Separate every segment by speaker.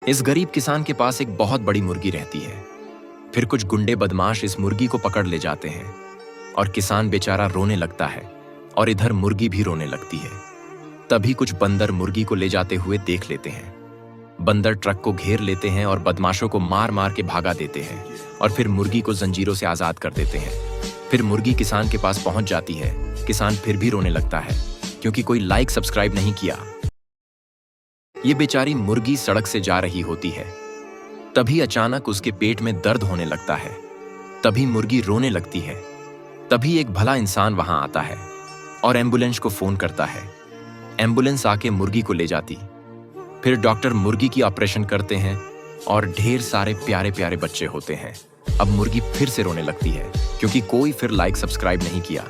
Speaker 1: इस गरीब किसान के पास एक बहुत बड़ी मुर्गी रहती है। फिर कुछ गुंडे बदमाश इस मुर्गी को पकड़ ले जाते हैं और किसान बेचारा रोने लगता है और इधर मुर्गी भी रोने लगती है। तभी कुछ बंदर मुर्गी को ले जाते हुए देख लेते हैं। बंदर ट्रक को घेर लेते हैं और बदमाशों को मार मार के भागा देते हैं और फिर मुर्गी को जंजीरों से आजाद कर देते हैं। फिर मुर्गी किसान के पास पहुंच जाती है। किसान फिर भी रोने लगता है क्योंकि कोई लाइक सब्सक्राइब नहीं किया। ये बेचारी मुर्गी सड़क से जा रही होती है। तभी अचानक उसके पेट में दर्द होने लगता है। तभी मुर्गी रोने लगती है। तभी एक भला इंसान वहां आता है और एम्बुलेंस को फोन करता है। एम्बुलेंस आके मुर्गी को ले जाती। फिर डॉक्टर मुर्गी की ऑपरेशन करते हैं और ढेर सारे प्यारे प्यारे बच्चे होते हैं। अब मुर्गी फिर से रोने लगती है क्योंकि कोई फिर लाइक सब्सक्राइब नहीं किया।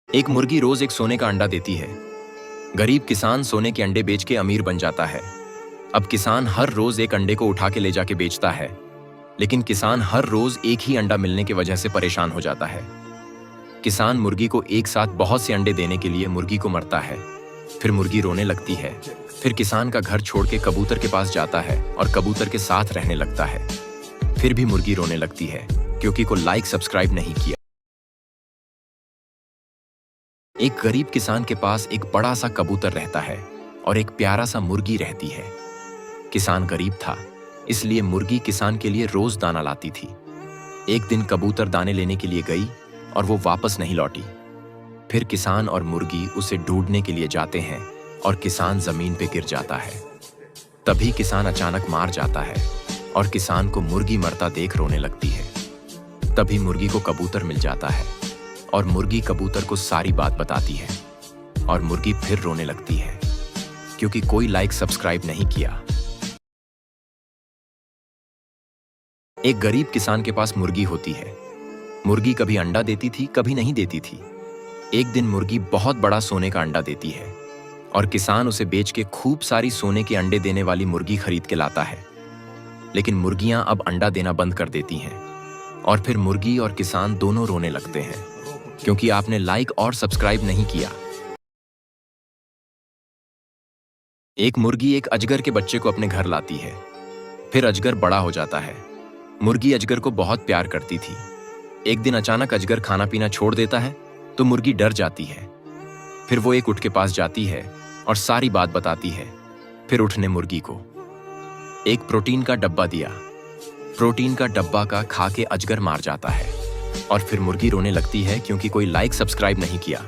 Speaker 1: एक मुर्गी रोज एक सोने का अंडा देती है। गरीब किसान सोने के अंडे बेच के अमीर बन जाता है। अब किसान हर रोज एक अंडे को उठा के ले जाके बेचता है, लेकिन किसान हर रोज एक ही अंडा मिलने की वजह से परेशान हो जाता है। किसान मुर्गी को एक साथ बहुत से अंडे देने के लिए मुर्गी को मरता है। फिर मुर्गी रोने लगती है। फिर किसान का घर छोड़ के कबूतर के पास जाता है और कबूतर के साथ रहने लगता है। फिर भी मुर्गी रोने लगती है क्योंकि को लाइक सब्सक्राइब नहीं किया। एक गरीब किसान के पास एक बड़ा सा कबूतर रहता है और एक प्यारा सा मुर्गी रहती है। किसान गरीब था, इसलिए मुर्गी किसान के लिए रोज दाना लाती थी। एक दिन कबूतर दाने लेने के लिए गई और वो वापस नहीं लौटी। फिर किसान और मुर्गी उसे ढूंढने के लिए जाते हैं और किसान जमीन पे गिर जाता है। तभी किसान अचानक मार जाता है और किसान को मुर्गी मरता देख रोने लगती है। तभी मुर्गी को कबूतर मिल जाता है और मुर्गी कबूतर को सारी बात बताती है और मुर्गी फिर रोने लगती है क्योंकि कोई लाइक सब्सक्राइब नहीं किया। एक गरीब किसान के पास मुर्गी होती है। मुर्गी कभी अंडा देती थी, कभी नहीं देती थी। एक दिन मुर्गी बहुत बड़ा सोने का अंडा देती है और किसान उसे बेच के खूब सारी सोने के अंडे देने वाली मुर्गी खरीद के लाता है। लेकिन मुर्गियां अब अंडा देना बंद कर देती हैं और फिर मुर्गी और किसान दोनों रोने लगते हैं क्योंकि आपने लाइक और सब्सक्राइब नहीं किया। एक मुर्गी एक अजगर के बच्चे को अपने घर लाती है। फिर अजगर बड़ा हो जाता है। मुर्गी अजगर को बहुत प्यार करती थी। एक दिन अचानक अजगर खाना पीना छोड़ देता है तो मुर्गी डर जाती है। फिर वो एक ऊँट के पास जाती है और सारी बात बताती है। फिर ऊँट ने मुर्गी को एक प्रोटीन का डब्बा दिया। प्रोटीन का डब्बा का खा के अजगर मार जाता है और फिर मुर्गी रोने लगती है क्योंकि कोई लाइक सब्सक्राइब नहीं किया।